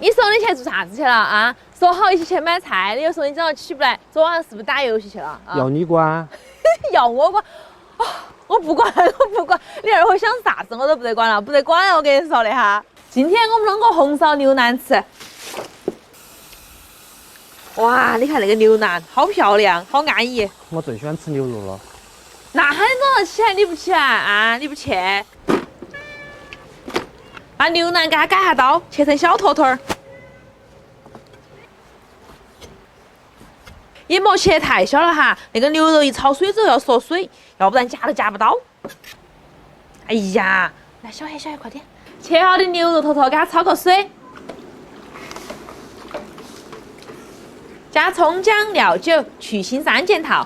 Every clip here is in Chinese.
你说你去做啥子去了啊？说好一起去买菜，你又说你早上起不来，昨晚是不是打游戏去了？要你管？要我管？啊，我不管，我不管，你二会想啥子我都不得管了，不得管了，我跟你说的哈。今天我们弄个红烧牛腩吃。哇，你看那个牛腩，好漂亮，好安逸。我最喜欢吃牛肉了。那喊你早上起来，你不起来啊？你不去？把牛腩给它改下刀，切成小坨坨儿，也莫切太小了哈。那个牛肉一焯水之后要缩水，要不然夹都夹不到。哎呀，来小黑，快点！切好的牛肉坨坨给它焯个水，加葱姜料酒去腥3件套，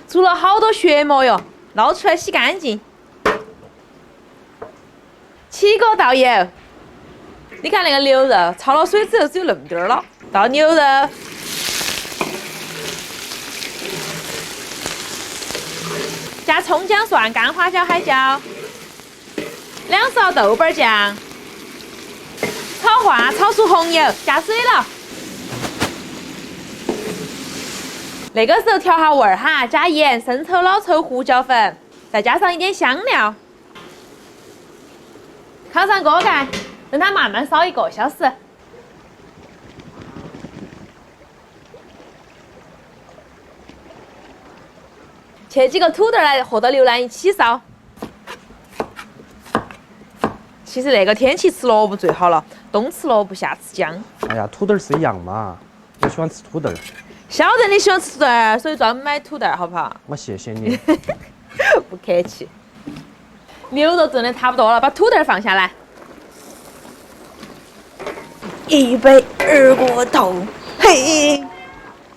出了好多血沫哟，捞出来洗干净。起锅倒油，你看那个牛肉焯了水之后只有那么点儿了，倒牛肉，加葱姜蒜、干花椒、海椒，2勺豆瓣酱，炒化炒出红油，加水了。那个时候调下味儿哈，加盐、生抽、老抽、胡椒粉，再加上一点香料。炕上锅盖，让它慢慢烧1个小时。切几个土豆来和到牛腩一起烧。其实那个天气吃萝卜最好了，冬吃萝卜夏吃姜。哎呀，土豆是一样嘛，我喜欢吃土豆。晓得你喜欢吃土豆，所以专门买土豆，好不好？我谢谢你。不客气。牛肉炖的差不多了，把土豆放下来。预备二锅头，嘿，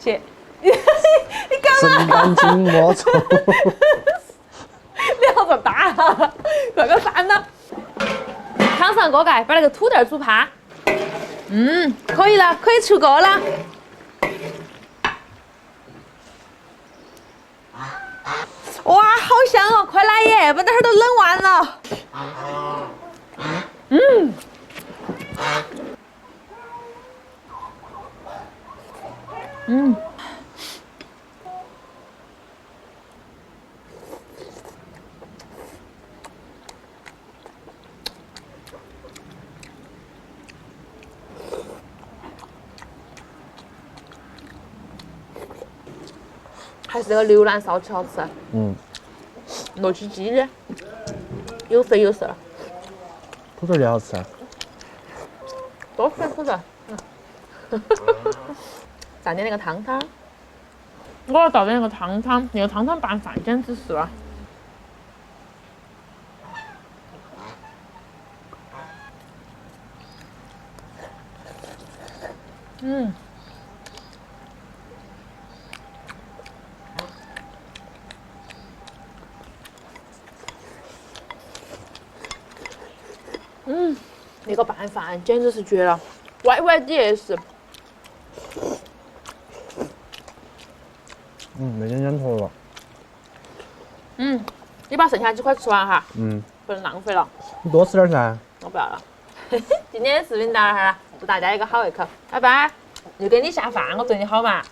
去。你干嘛？生干净莫臭。你好大啊！快给我翻了。炕上锅盖，把那个土豆煮趴。可以了，可以出锅了。哇，好香哦！快来耶，把那儿都冷完了。还是那个牛腩烧起好吃。糯叽叽的，有肥有瘦。土豆也好吃。多吃点土豆。蘸点那个汤汤。我要倒点那个汤汤，那个汤汤拌饭简直是了。那个拌饭简直是绝了，歪歪的也是。没点烟头了。你把剩下几块吃完哈。不能浪费了。你多吃点噻。我不要了。今天的视频到这儿了，祝大家一个好胃口，拜拜。又给你下饭，我对你好嘛。